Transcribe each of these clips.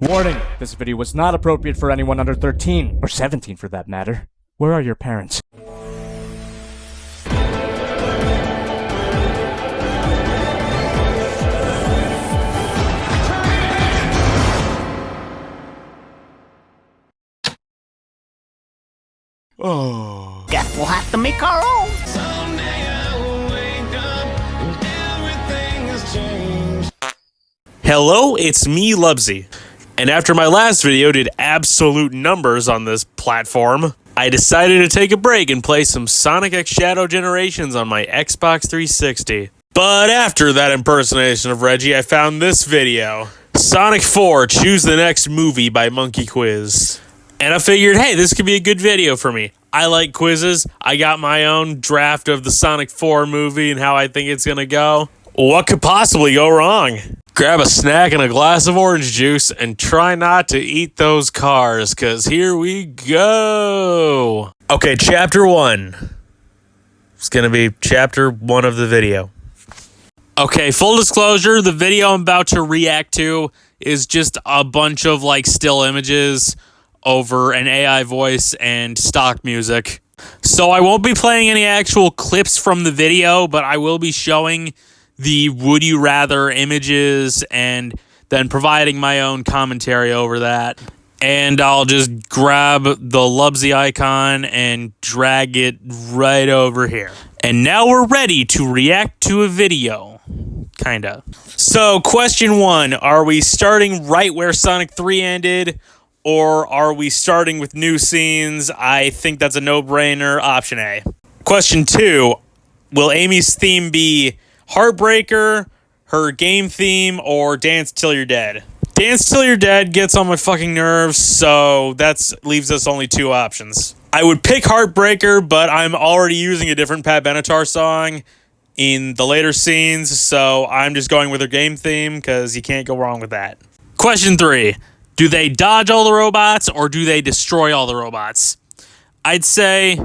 Warning, this video was not appropriate for anyone under 13, or 17 for that matter. Where are your parents? Oh. Guess we'll have to make our own. Someday I will wake up and everything has changed. Hello, it's me, Lubsy. And after my last video did absolute numbers on this platform, I decided to take a break and play some Sonic X Shadow Generations on my Xbox 360. But after that impersonation of Reggie, I found this video. Sonic 4, Choose the Next Movie by Monkey Quiz. And I figured, hey, this could be a good video for me. I like quizzes. I got my own draft of the Sonic 4 movie and how I think it's gonna go. What could possibly go wrong? Grab a snack and a glass of orange juice and try not to eat those cars, cause here we go. Okay, chapter 1. It's gonna be chapter 1 of the video. Okay, full disclosure, the video I'm about to react to is just a bunch of like still images over an AI voice and stock music. So I won't be playing any actual clips from the video, but I will be showing the would you rather images and then providing my own commentary over that. And I'll just grab the Lubsy icon and drag it right over here. And now we're ready to react to a video. Kinda. So question 1, are we starting right where Sonic 3 ended? Or are we starting with new scenes? I think that's a no-brainer. Option A. Question 2. Will Amy's theme be Heartbreaker, her game theme, or Dance Till You're Dead? Dance Till You're Dead gets on my fucking nerves, so that leaves us only 2 options. I would pick Heartbreaker, but I'm already using a different Pat Benatar song in the later scenes, so I'm just going with her game theme, because you can't go wrong with that. Question 3. Do they dodge all the robots, or do they destroy all the robots? I'd say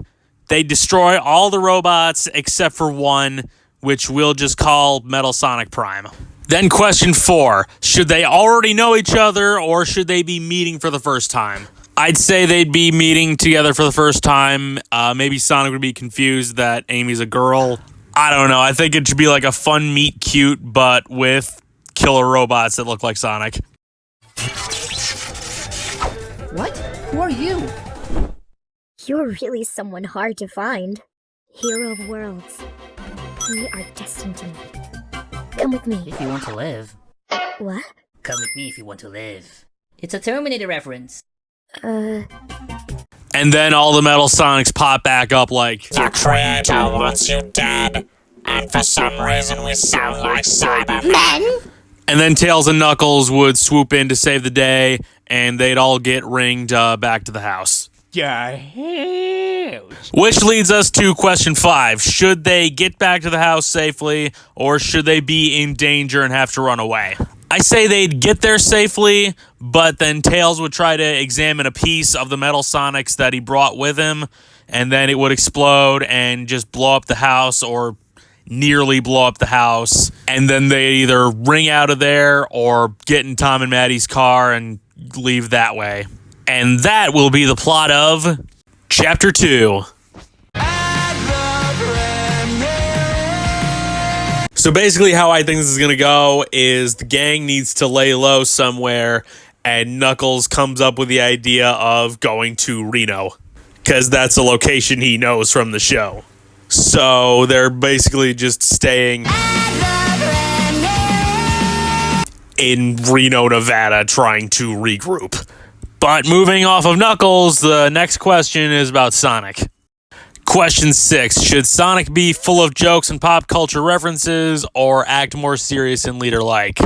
they destroy all the robots except for one, which we'll just call Metal Sonic Prime. Then question 4. Should they already know each other, or should they be meeting for the first time? I'd say they'd be meeting together for the first time. Maybe Sonic would be confused that Amy's a girl. I don't know. I think it should be like a fun meet cute, but with killer robots that look like Sonic. What? Who are you? You're really someone hard to find. Hero of worlds. We are destined to meet. Come with me. If you want to live. What? Come with me if you want to live. It's a Terminator reference. And then all the Metal Sonics pop back up like, The creator wants you dead, and for some reason we sound like Cybermen. and then Tails and Knuckles would swoop in to save the day, and they'd all get ringed back to the house. Which leads us to question 5. Should they get back to the house safely, or should they be in danger and have to run away? I say they'd get there safely, but then Tails would try to examine a piece of the Metal Sonics that he brought with him, and then it would explode and just blow up the house, or nearly blow up the house, and then they either ring out of there or get in Tom and Maddie's car and leave that way. And that will be the plot of Chapter 2. So basically how I think this is going to go is the gang needs to lay low somewhere, and Knuckles comes up with the idea of going to Reno, because that's a location he knows from the show. So they're basically just staying in Reno, Nevada, trying to regroup. But moving off of Knuckles, the next question is about Sonic. Question 6. Should Sonic be full of jokes and pop culture references, or act more serious and leader-like?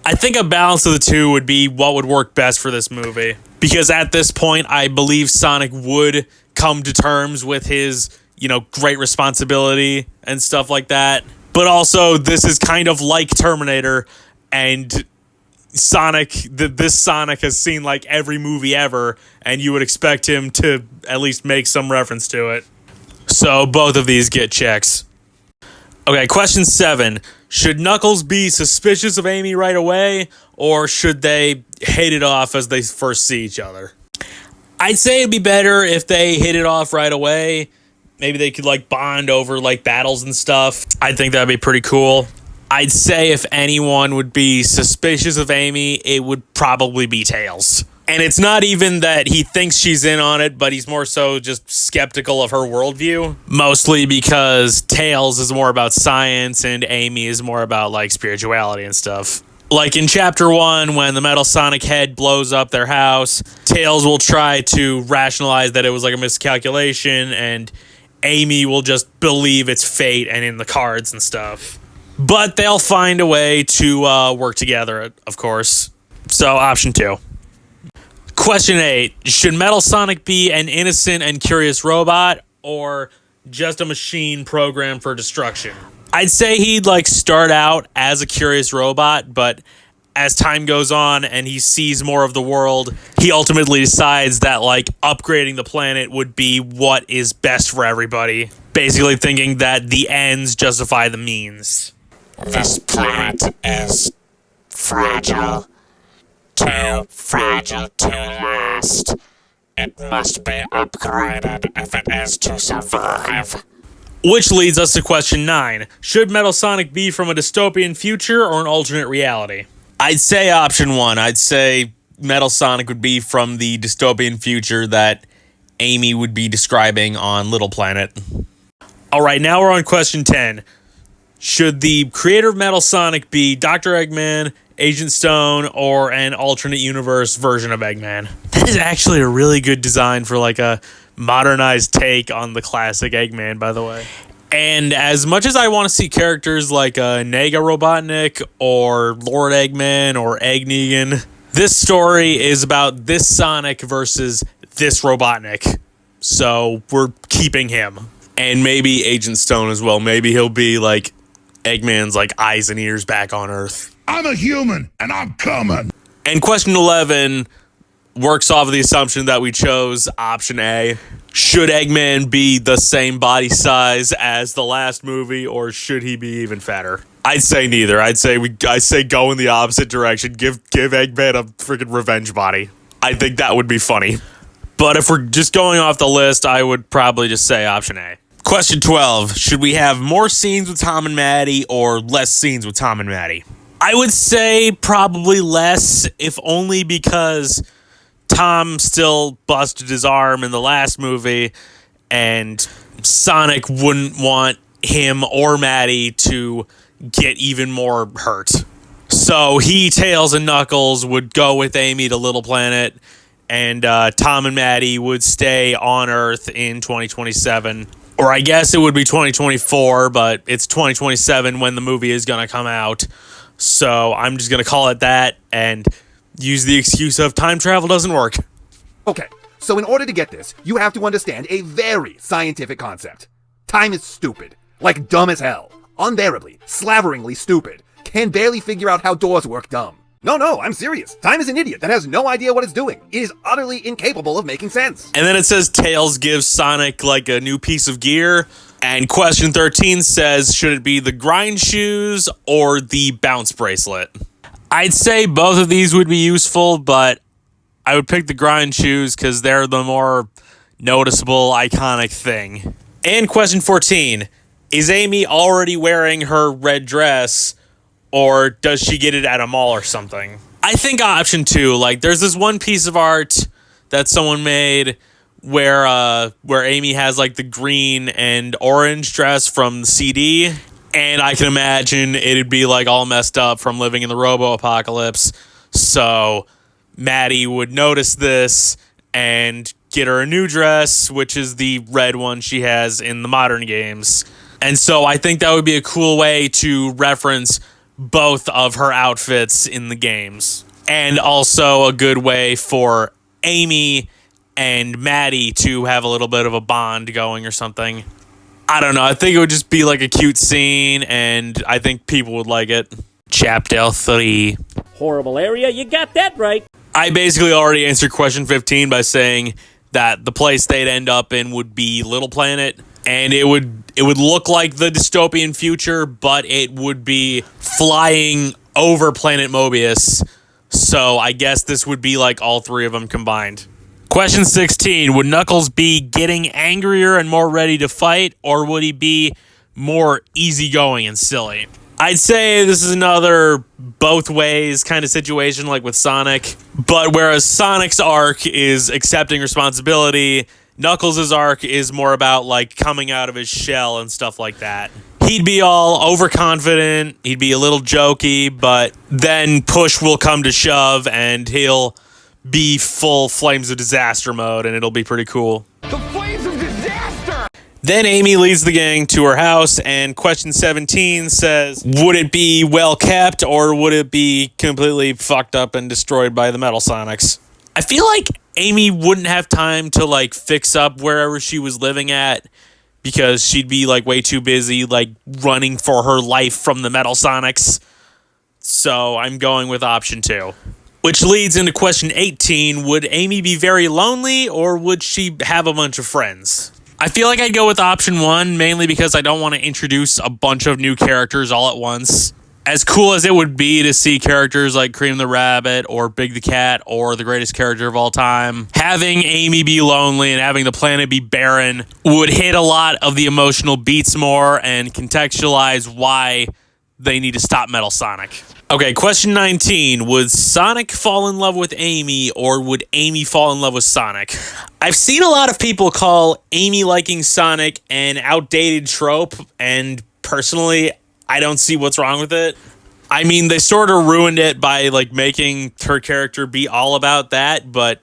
I think a balance of the two would be what would work best for this movie. Because at this point, I believe Sonic would come to terms with his, great responsibility and stuff like that. But also, this is kind of like Terminator, and this Sonic has seen like every movie ever, and you would expect him to at least make some reference to it. So both of these get checks. Okay, question 7. Should Knuckles be suspicious of Amy right away, or should they hit it off as they first see each other? I'd say it'd be better if they hit it off right away. Maybe they could like bond over like battles and stuff. I think that'd be pretty cool. I'd say if anyone would be suspicious of Amy, it would probably be Tails. And it's not even that he thinks she's in on it, but he's more so just skeptical of her worldview. Mostly because Tails is more about science and Amy is more about like spirituality and stuff. Like in Chapter 1, when the Metal Sonic head blows up their house, Tails will try to rationalize that it was like a miscalculation, and Amy will just believe it's fate and in the cards and stuff. But they'll find a way to work together, of course. So, option 2. Question 8. Should Metal Sonic be an innocent and curious robot, or just a machine programmed for destruction? I'd say he'd like start out as a curious robot, but as time goes on and he sees more of the world, he ultimately decides that like upgrading the planet would be what is best for everybody. Basically thinking that the ends justify the means. This planet is fragile. Too fragile to last. It must be upgraded if it is to survive. Which leads us to question 9. Should Metal Sonic be from a dystopian future or an alternate reality? I'd say option 1. I'd say Metal Sonic would be from the dystopian future that Amy would be describing on Little Planet. Alright, now we're on question 10. Should the creator of Metal Sonic be Dr. Eggman, Agent Stone, or an alternate universe version of Eggman? That is actually a really good design for like a modernized take on the classic Eggman, by the way. And as much as I want to see characters like Nega Robotnik or Lord Eggman or Egg Negan, this story is about this Sonic versus this Robotnik. So we're keeping him. And maybe Agent Stone as well. Maybe he'll be like Eggman's like eyes and ears back on Earth. I'm a human, and I'm coming. And question 11 works off of the assumption that we chose option A. Should Eggman be the same body size as the last movie, or should he be even fatter? I'd say neither. I'd say go in the opposite direction. Give Eggman a freaking revenge body. I think that would be funny. But if we're just going off the list, I would probably just say option A. Question 12. Should we have more scenes with Tom and Maddie or less scenes with Tom and Maddie? I would say probably less, if only because Tom still busted his arm in the last movie, and Sonic wouldn't want him or Maddie to get even more hurt. So he, Tails, and Knuckles would go with Amy to Little Planet, and Tom and Maddie would stay on Earth in 2027. Or I guess it would be 2024, but it's 2027 when the movie is going to come out. So I'm just going to call it that and use the excuse of time travel doesn't work. Okay, so in order to get this, you have to understand a very scientific concept. Time is stupid. Like dumb as hell. Unbearably, slaveringly stupid. Can barely figure out how doors work dumb. No, I'm serious. Time is an idiot that has no idea what it's doing. It is utterly incapable of making sense. And then it says Tails gives Sonic like a new piece of gear. And question 13 says, should it be the grind shoes or the bounce bracelet? I'd say both of these would be useful, but I would pick the grind shoes because they're the more noticeable, iconic thing. And question 14, is Amy already wearing her red dress, or does she get it at a mall or something? I think option 2, like there's this one piece of art that someone made where Amy has like the green and orange dress from the CD, and I can imagine it'd be like all messed up from living in the robo-apocalypse. So Maddie would notice this and get her a new dress, which is the red one she has in the modern games. And so I think that would be a cool way to reference both of her outfits in the games. And also a good way for Amy and Maddie to have a little bit of a bond going or something. I don't know. I think it would just be like a cute scene, and I think people would like it. Chapter 3. Horrible area, you got that right. I basically already answered question 15 by saying that the place they'd end up in would be Little Planet. and it would look like the dystopian future, but it would be flying over planet Mobius. So I guess this would be like all three of them combined. Question 16, would Knuckles be getting angrier and more ready to fight, or would he be more easygoing and silly? I'd say this is another both ways kind of situation like with Sonic, but whereas Sonic's arc is accepting responsibility, Knuckles' arc is more about like coming out of his shell and stuff like that. He'd be all overconfident, he'd be a little jokey, but then push will come to shove and he'll be full Flames of Disaster mode and it'll be pretty cool. The flames of disaster! Then Amy leads the gang to her house, and question 17 says, would it be well kept or would it be completely fucked up and destroyed by the Metal Sonics? I feel like Amy wouldn't have time to like fix up wherever she was living at because she'd be like way too busy like running for her life from the Metal Sonics. So I'm going with option 2. Which leads into question 18, would Amy be very lonely or would she have a bunch of friends? I feel like I'd go with option 1, mainly because I don't want to introduce a bunch of new characters all at once. As cool as it would be to see characters like Cream the Rabbit or Big the Cat or the greatest character of all time, having Amy be lonely and having the planet be barren would hit a lot of the emotional beats more and contextualize why they need to stop Metal Sonic. Okay, question 19. Would Sonic fall in love with Amy or would Amy fall in love with Sonic? I've seen a lot of people call Amy liking Sonic an outdated trope, and personally, I don't see what's wrong with it. I mean, they sort of ruined it by like making her character be all about that, but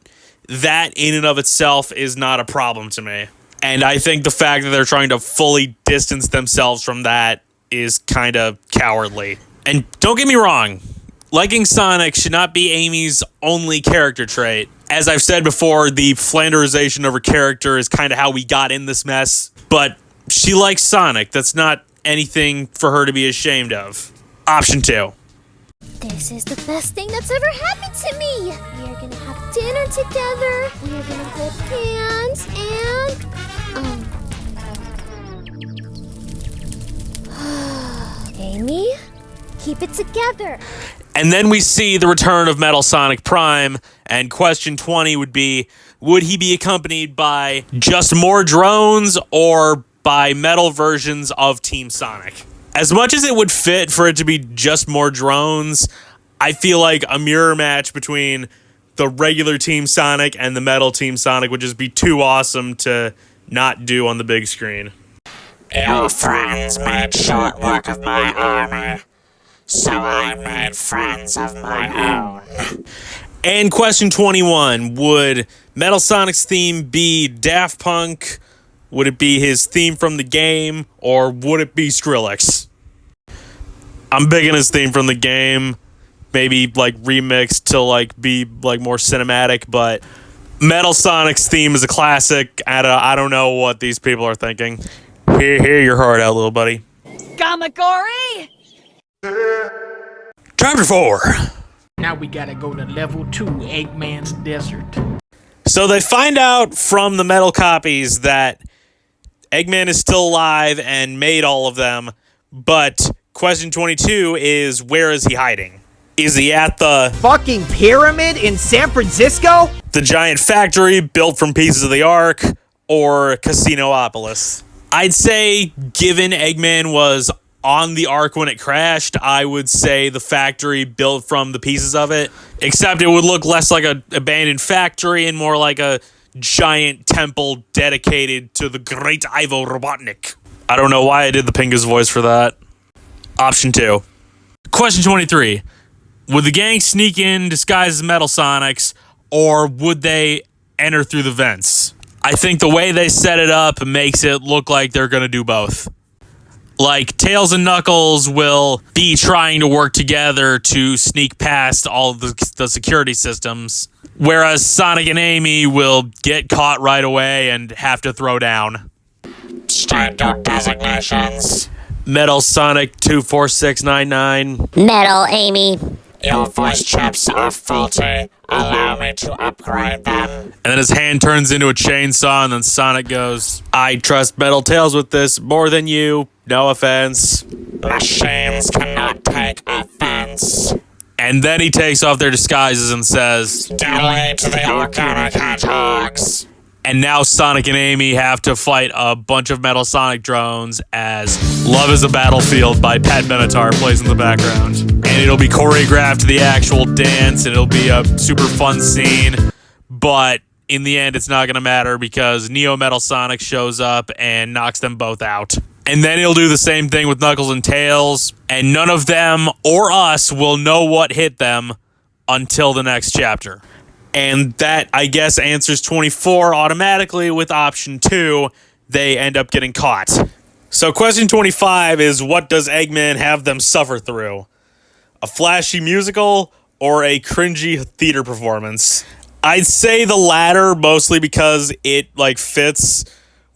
that in and of itself is not a problem to me. And I think the fact that they're trying to fully distance themselves from that is kind of cowardly. And don't get me wrong, liking Sonic should not be Amy's only character trait. As I've said before, the Flanderization of her character is kind of how we got in this mess. But she likes Sonic. That's not anything for her to be ashamed of. Option 2. This is the best thing that's ever happened to me. We are gonna have dinner together. We are gonna hold hands and Amy, keep it together. And then we see the return of Metal Sonic Prime, and question 20 would be, would he be accompanied by just more drones or by metal versions of Team Sonic? As much as it would fit for it to be just more drones, I feel like a mirror match between the regular Team Sonic and the metal Team Sonic would just be too awesome to not do on the big screen. Your friends made short work of my armor, so I made friends of my own. And question 21, would Metal Sonic's theme be Daft Punk? Would it be his theme from the game, or would it be Skrillex? I'm big in his theme from the game, maybe like remixed to like be like more cinematic, but Metal Sonic's theme is a classic, and I don't know what these people are thinking. Hear your heart out, little buddy. Gamakori! Chapter 4. Now we gotta go to level 2, Eggman's Desert. So they find out from the metal copies that Eggman is still alive and made all of them, but question 22 is, where is he hiding? Is he at the fucking pyramid in San Francisco? The giant factory built from pieces of the Ark, or Casinopolis? I'd say, given Eggman was on the Ark when it crashed, I would say the factory built from the pieces of it, except it would look less like an abandoned factory and more like a giant temple dedicated to the great Ivo Robotnik. I don't know why I did the Pingus voice for that. Option 2. Question 23. Would the gang sneak in disguised as Metal Sonics, or would they enter through the vents? I think the way they set it up makes it look like they're going to do both. Like, Tails and Knuckles will be trying to work together to sneak past all the security systems, whereas Sonic and Amy will get caught right away and have to throw down. Standard designations. Metal Sonic 24699. Metal Amy. Your voice chips are faulty. Allow me to upgrade them. And then his hand turns into a chainsaw, and then Sonic goes, I trust Metal Tails with this more than you. No offense. Machines cannot take offense. And then he takes off their disguises and says, Delete the organic hedgehogs. and now Sonic and Amy have to fight a bunch of Metal Sonic drones as Love is a Battlefield by Pat Benatar plays in the background. And it'll be choreographed to the actual dance, and it'll be a super fun scene. But in the end, it's not going to matter because Neo Metal Sonic shows up and knocks them both out. And then he'll do the same thing with Knuckles and Tails, and none of them or us will know what hit them until the next chapter. And that, I guess, answers 24 automatically with option 2. They end up getting caught. So question 25 is, what does Eggman have them suffer through? A flashy musical or a cringy theater performance? I'd say the latter, mostly because it fits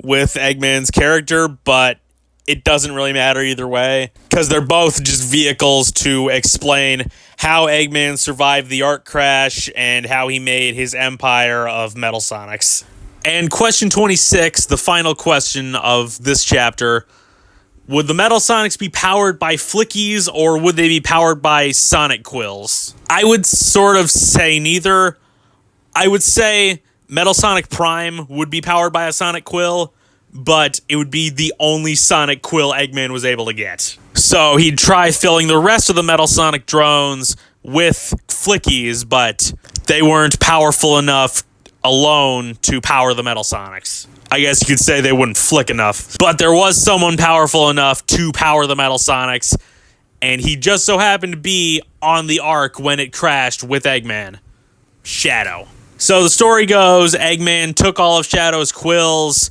with Eggman's character, but it doesn't really matter either way, because they're both just vehicles to explain how Eggman survived the Ark crash and how he made his empire of Metal Sonics. And question 26, the final question of this chapter, would the Metal Sonics be powered by flickies or would they be powered by Sonic Quills? I would sort of say neither. I would say Metal Sonic Prime would be powered by a Sonic Quill, but it would be the only Sonic Quill Eggman was able to get. So he'd try filling the rest of the Metal Sonic drones with flickies, but they weren't powerful enough alone to power the Metal Sonics. I guess you could say they wouldn't flick enough. But there was someone powerful enough to power the Metal Sonics, and he just so happened to be on the Ark when it crashed with Eggman. Shadow. So the story goes, Eggman took all of Shadow's quills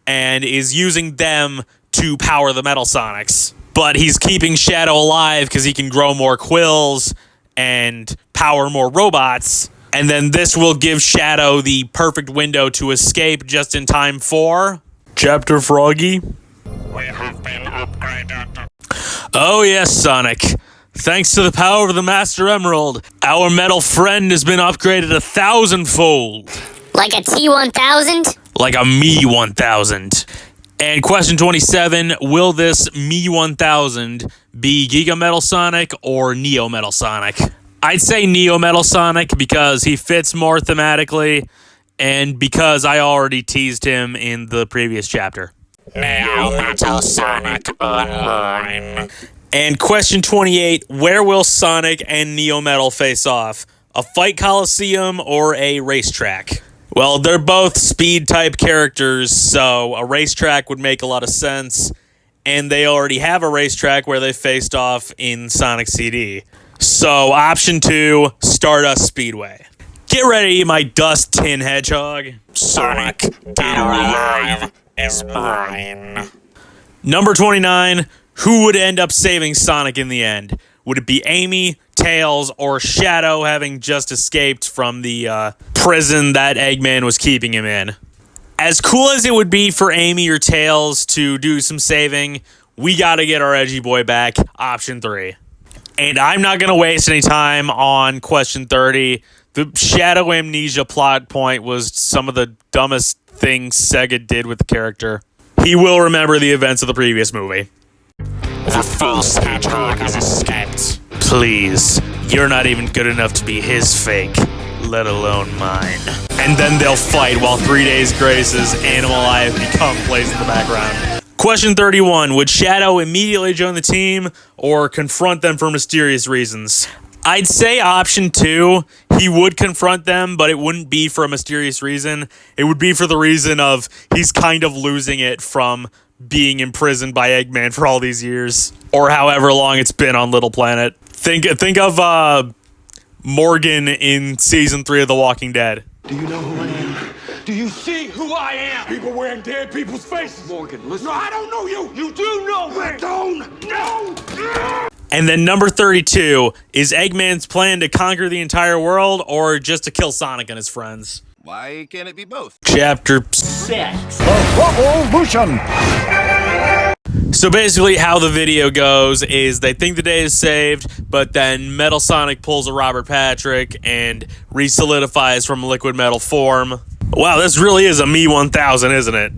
and is using them to power the Metal Sonics. But he's keeping Shadow alive because he can grow more quills and power more robots. And then this will give Shadow the perfect window to escape just in time for Chapter Froggy. We have been upgraded. Oh yes, Sonic. Thanks to the power of the Master Emerald, our metal friend has been upgraded 1,000-fold. Like a T-1000? Like a Me 1000. And question 27, will this Me 1000 be Giga Metal Sonic or Neo Metal Sonic? I'd say Neo Metal Sonic because he fits more thematically and because I already teased him in the previous chapter. Neo Metal Sonic Online. And question 28, where will Sonic and Neo Metal face off? A fight coliseum or a racetrack? Well, they're both speed-type characters, so a racetrack would make a lot of sense, and they already have a racetrack where they faced off in Sonic CD. So, option 2, Stardust Speedway. Get ready, my Dust Tin Hedgehog. Sonic, dead or alive, is mine. Number 29, who would end up saving Sonic in the end? Would it be Amy, Tails, or Shadow having just escaped from the prison that Eggman was keeping him in? As cool as it would be for Amy or Tails to do some saving, we gotta get our edgy boy back, option 3. And I'm not gonna waste any time on question 30. The Shadow Amnesia plot point was some of the dumbest things Sega did with the character. He will remember the events of the previous movie. The false hedgehog has escaped. Please, you're not even good enough to be his fake, let alone mine. And then they'll fight while 3 Days Grace's Animal I Have Become plays in the background. Question 31, would Shadow immediately join the team or confront them for mysterious reasons? I'd say option 2, he would confront them, but it wouldn't be for a mysterious reason. It would be for the reason of he's kind of losing it from being imprisoned by Eggman for all these years, or however long it's been on Little Planet. Think of Morgan in season 3 of The Walking Dead. Do you know who I am? Do you see who I am? People wearing dead people's faces. Morgan, listen. No, I don't know you. You do know me. I don't know. And then number 32, is Eggman's plan to conquer the entire world or just to kill Sonic and his friends? Why can't it be both? Chapter 6. Revolution! So basically how the video goes is they think the day is saved, but then Metal Sonic pulls a Robert Patrick and re-solidifies from liquid metal form. Wow, this really is a Me 1000, isn't it?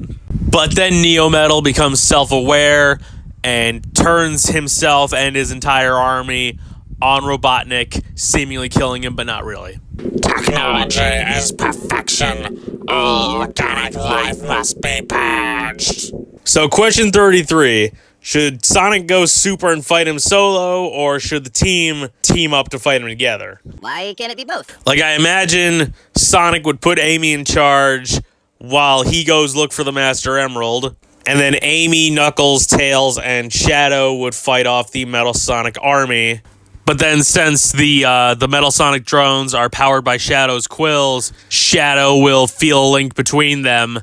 But then Neo Metal becomes self-aware and turns himself and his entire army on Robotnik, seemingly killing him, but not really. Technology is perfection. All organic life must be purged. So question 33, should Sonic go super and fight him solo, or should the team up to fight him together? Why can't it be both? Like, I imagine Sonic would put Amy in charge while he goes look for the Master Emerald, and then Amy, Knuckles, Tails, and Shadow would fight off the Metal Sonic army. But then since the Metal Sonic drones are powered by Shadow's quills, Shadow will feel a link between them,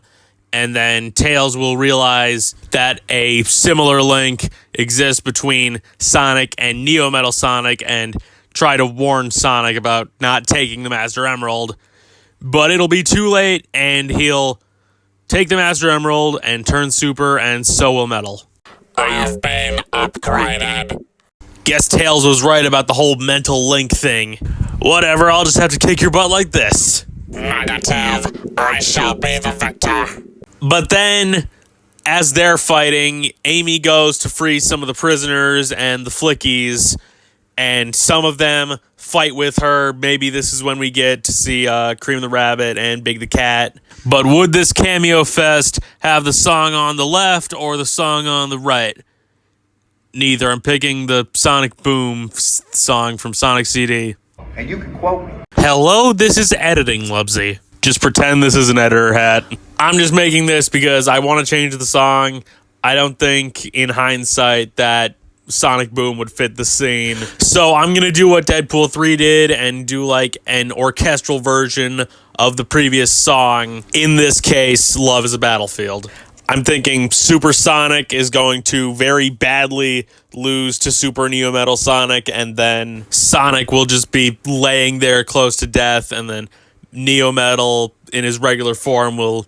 and then Tails will realize that a similar link exists between Sonic and Neo Metal Sonic and try to warn Sonic about not taking the Master Emerald. But it'll be too late, and he'll take the Master Emerald and turn super, and so will Metal. I've been upgraded. Guess Tails was right about the whole mental link thing. Whatever, I'll just have to kick your butt like this. Negative. I shall be the victor. But then, as they're fighting, Amy goes to free some of the prisoners and the Flickies, and some of them fight with her. Maybe this is when we get to see Cream the Rabbit and Big the Cat. But would this cameo fest have the song on the left or the song on the right? Neither. I'm picking the Sonic Boom song from Sonic CD. And you can quote me. Hello, this is editing, Lubsy. Just pretend this is an editor hat. I'm just making this because I want to change the song. I don't think, in hindsight, that Sonic Boom would fit the scene. So I'm going to do what Deadpool 3 did and do like an orchestral version of the previous song. In this case, Love is a Battlefield. I'm thinking Super Sonic is going to very badly lose to Super Neo Metal Sonic, and then Sonic will just be laying there close to death, and then Neo Metal in his regular form will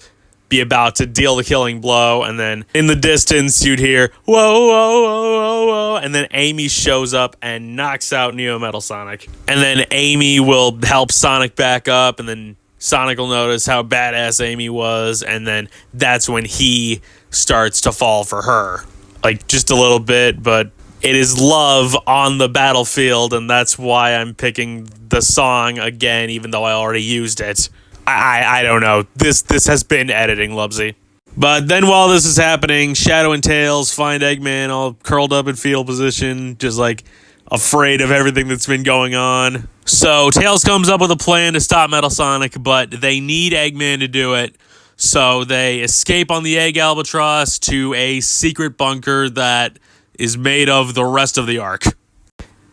be about to deal the killing blow, and then in the distance you'd hear whoa, whoa, whoa, whoa, whoa, and then Amy shows up and knocks out Neo Metal Sonic. And then Amy will help Sonic back up, and then Sonic will notice how badass Amy was, and then that's when he starts to fall for her. Like, just a little bit, but it is love on the battlefield, and that's why I'm picking the song again, even though I already used it. I don't know. This has been editing, Lubsy. But then while this is happening, Shadow and Tails find Eggman all curled up in fetal position, just like afraid of everything that's been going on. So Tails comes up with a plan to stop Metal Sonic, but they need Eggman to do it. So they escape on the Egg Albatross to a secret bunker that is made of the rest of the Ark.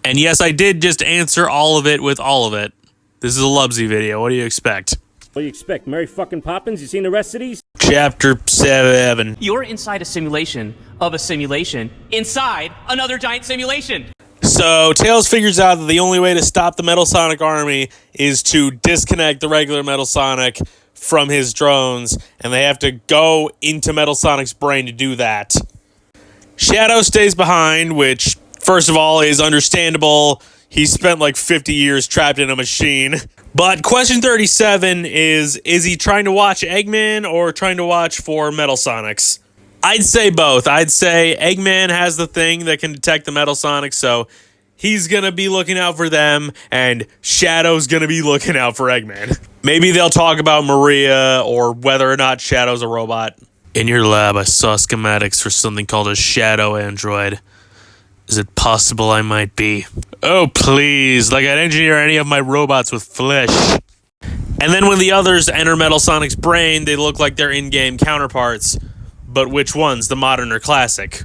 And yes, I did just answer all of it with all of it. This is a Lubsy video. What do you expect? What do you expect, Mary fucking Poppins? You seen the rest of these? Chapter 7. You're inside a simulation of a simulation inside another giant simulation. So Tails figures out that the only way to stop the Metal Sonic army is to disconnect the regular Metal Sonic from his drones, and they have to go into Metal Sonic's brain to do that. Shadow stays behind, which, first of all, is understandable. He spent like 50 years trapped in a machine. But question 37 is he trying to watch Eggman or trying to watch for Metal Sonics? I'd say both. I'd say Eggman has the thing that can detect the Metal Sonics, so he's going to be looking out for them, and Shadow's going to be looking out for Eggman. Maybe they'll talk about Maria or whether or not Shadow's a robot. In your lab, I saw schematics for something called a Shadow Android. Is it possible I might be? Oh, please. Like I'd engineer any of my robots with flesh. And then when the others enter Metal Sonic's brain, they look like their in-game counterparts. But which ones, the modern or classic?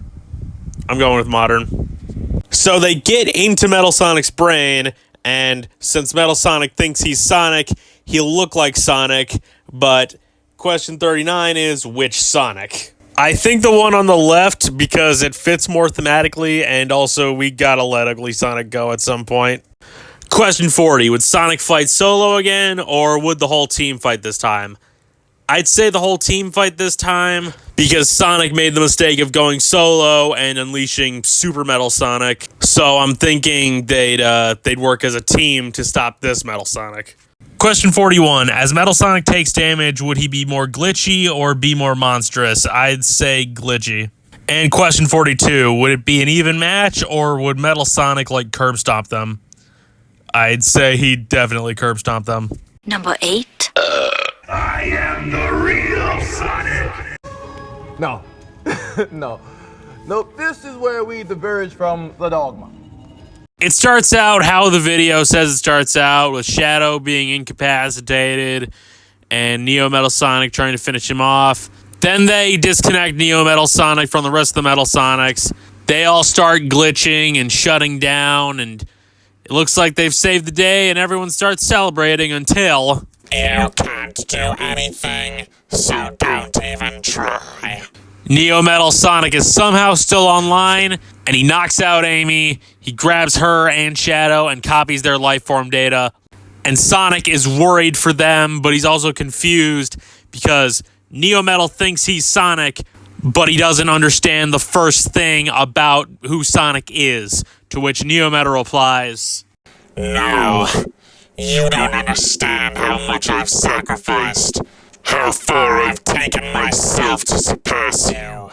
I'm going with modern. So they get into Metal Sonic's brain, and since Metal Sonic thinks he's Sonic, he'll look like Sonic, but question 39 is, which Sonic? I think the one on the left, because it fits more thematically, and also we gotta let Ugly Sonic go at some point. Question 40, would Sonic fight solo again, or would the whole team fight this time? I'd say the whole team fight this time because Sonic made the mistake of going solo and unleashing Super Metal Sonic. So I'm thinking they'd work as a team to stop this Metal Sonic. Question 41. As Metal Sonic takes damage, would he be more glitchy or be more monstrous? I'd say glitchy. And question 42. Would it be an even match or would Metal Sonic like curb stomp them? I'd say he'd definitely curb stomp them. Number 8. I am the real Sonic. No. No. Nope, this is where we diverge from the dogma. It starts out how the video says it starts out, with Shadow being incapacitated and Neo Metal Sonic trying to finish him off. Then they disconnect Neo Metal Sonic from the rest of the Metal Sonics. They all start glitching and shutting down, and it looks like they've saved the day, and everyone starts celebrating until... You can't do anything, so don't even try. Neo Metal Sonic is somehow still online, and he knocks out Amy. He grabs her and Shadow and copies their life form data. And Sonic is worried for them, but he's also confused because Neo Metal thinks he's Sonic, but he doesn't understand the first thing about who Sonic is, to which Neo Metal replies, No, you don't understand how much I've sacrificed, how far I've taken myself to surpass you,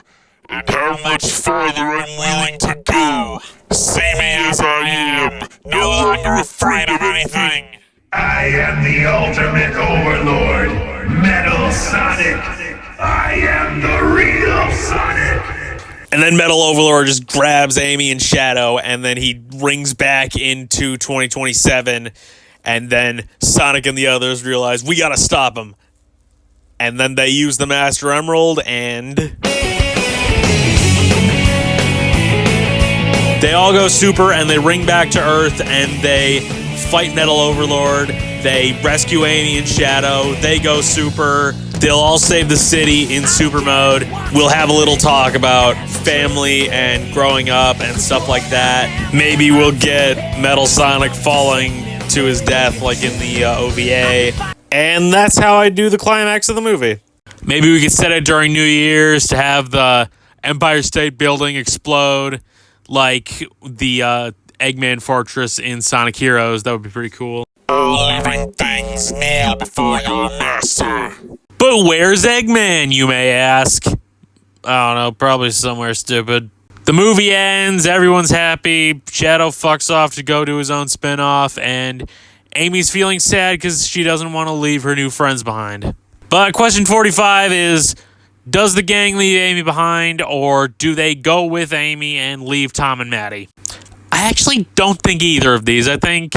and how much further I'm willing to go. See me as I am, no longer afraid of anything. I am the ultimate overlord, Metal Sonic. I am the real Sonic. And then Metal Overlord just grabs Amy and Shadow, and then he rings back into 2027, and then Sonic and the others realize, we gotta stop him. And then they use the Master Emerald, and... they all go super, and they ring back to Earth, and they fight Metal Overlord. They rescue Amy and Shadow. They go super. They'll all save the city in super mode. We'll have a little talk about family and growing up and stuff like that. Maybe we'll get Metal Sonic falling to his death like in the OVA. And that's how I do the climax of the movie. Maybe we could set it during New Year's to have the Empire State Building explode like the Eggman Fortress in Sonic Heroes. That would be pretty cool. All living things kneel before your master. But where's Eggman, you may ask? I don't know, probably somewhere stupid. The movie ends, everyone's happy, Shadow fucks off to go to his own spin-off, and Amy's feeling sad because she doesn't want to leave her new friends behind. But question 45 is, does the gang leave Amy behind, or do they go with Amy and leave Tom and Maddie? I actually don't think either of these. I think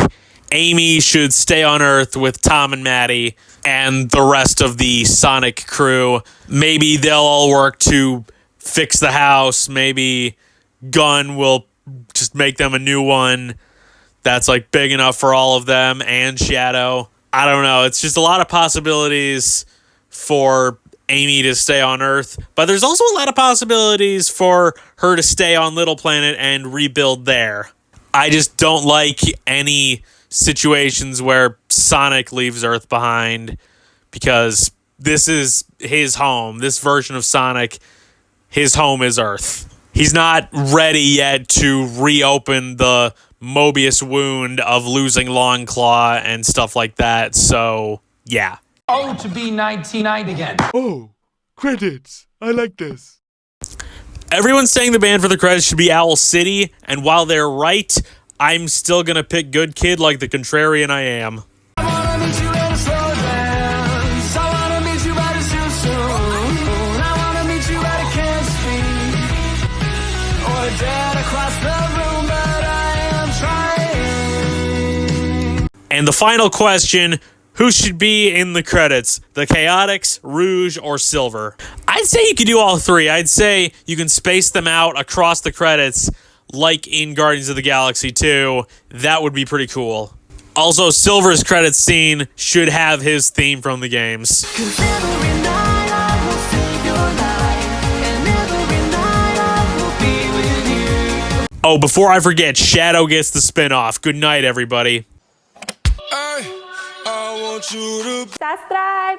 Amy should stay on Earth with Tom and Maddie and the rest of the Sonic crew. Maybe they'll all work to fix the house. Maybe Gunn will just make them a new one that's like big enough for all of them and Shadow. I don't know. It's just a lot of possibilities for Amy to stay on Earth, but there's also a lot of possibilities for her to stay on Little Planet and rebuild there. I just don't like any situations where Sonic leaves Earth behind because this is his home. This version of Sonic, his home is Earth. He's not ready yet to reopen the Mobius wound of losing Longclaw and stuff like that, so yeah. Oh, to be 1990 again. Oh, credits. I like this. Everyone's saying the band for the credits should be Owl City, and while they're right, I'm still gonna pick Good Kid like the contrarian I am. And the final question, who should be in the credits? The Chaotix, Rouge, or Silver? I'd say you could do all three. I'd say you can space them out across the credits like in Guardians of the Galaxy 2. That would be pretty cool. Also, Silver's credits scene should have his theme from the games. Oh, before I forget, Shadow gets the spin-off. Good night, everybody. I want you to Subscribe.